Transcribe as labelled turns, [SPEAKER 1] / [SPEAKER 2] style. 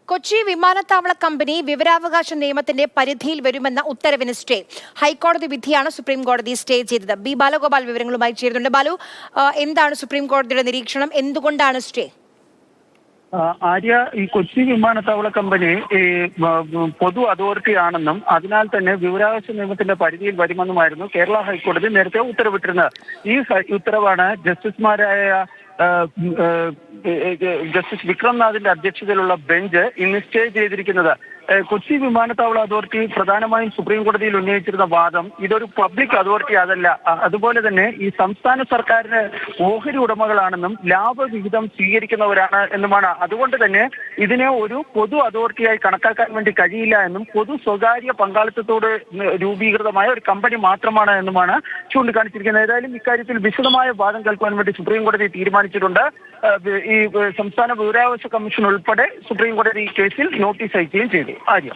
[SPEAKER 1] കൊച്ചി വിമാനത്താവള കമ്പനി വിവരാവകാശ നിയമത്തിന്റെ പരിധിയിൽ വരുമെന്ന ഉത്തരവിന് സ്റ്റേ. ഹൈക്കോടതി വിധിയാണ് സുപ്രീം കോടതി സ്റ്റേ ചെയ്തത്. ബി ബാലഗോപാൽ വിവരങ്ങളുമായി ചേരുന്നുണ്ട്. ബാലു, എന്താണ് സുപ്രീം കോടതിയുടെ നിരീക്ഷണം? എന്തുകൊണ്ടാണ് സ്റ്റേ?
[SPEAKER 2] ആര്യ, ഈ കൊച്ചി വിമാനത്താവള കമ്പനി പൊതു അതോറിറ്റി ആണെന്നും അതിനാൽ തന്നെ വിവരാവകാശ നിയമത്തിന്റെ പരിധിയിൽ വരുമെന്നുമായിരുന്നു കേരള ഹൈക്കോടതി നേരത്തെ ഉത്തരവിട്ടിരുന്നത്. ഈ ഉത്തരവാണ് ജസ്റ്റിസ് വിക്രംനാഥിന്റെ അധ്യക്ഷതയിലുള്ള ബെഞ്ച് ഇന്ന് സ്റ്റേ ചെയ്തിരിക്കുന്നത്. കൊച്ചി വിമാനത്താവള അതോറിറ്റി പ്രധാനമായും സുപ്രീം കോടതിയിൽ ഉന്നയിച്ചിരുന്ന വാദം ഇതൊരു പബ്ലിക് അതോറിറ്റി അതല്ല, അതുപോലെ തന്നെ ഈ സംസ്ഥാന സർക്കാരിന് ഓഹരി ഉടമകളാണെന്നും ലാഭവിഹിതം സ്വീകരിക്കുന്നവരാണ് എന്നുമാണ്. അതുകൊണ്ട് തന്നെ ഇതിനെ ഒരു പൊതു അതോറിറ്റിയായി കണക്കാക്കാൻ വേണ്ടി കഴിയില്ല എന്നും പൊതു സ്വകാര്യ പങ്കാളിത്തത്തോട് രൂപീകൃതമായ ഒരു കമ്പനി മാത്രമാണ് എന്നുമാണ് ചൂണ്ടിക്കാണിച്ചിരിക്കുന്നത്. ഏതായാലും ഇക്കാര്യത്തിൽ വിശദമായ വാദം കേൾക്കുവാൻ വേണ്ടി സുപ്രീം കോടതി തീരുമാനിച്ചിട്ടുണ്ട്. ഈ സംസ്ഥാന വിവരാവകാശ കമ്മീഷൻ ഉൾപ്പെടെ സുപ്രീം കോടതി കേസിൽ നോട്ടീസ് അയക്കുകയും ചെയ്തു. ആര്യ.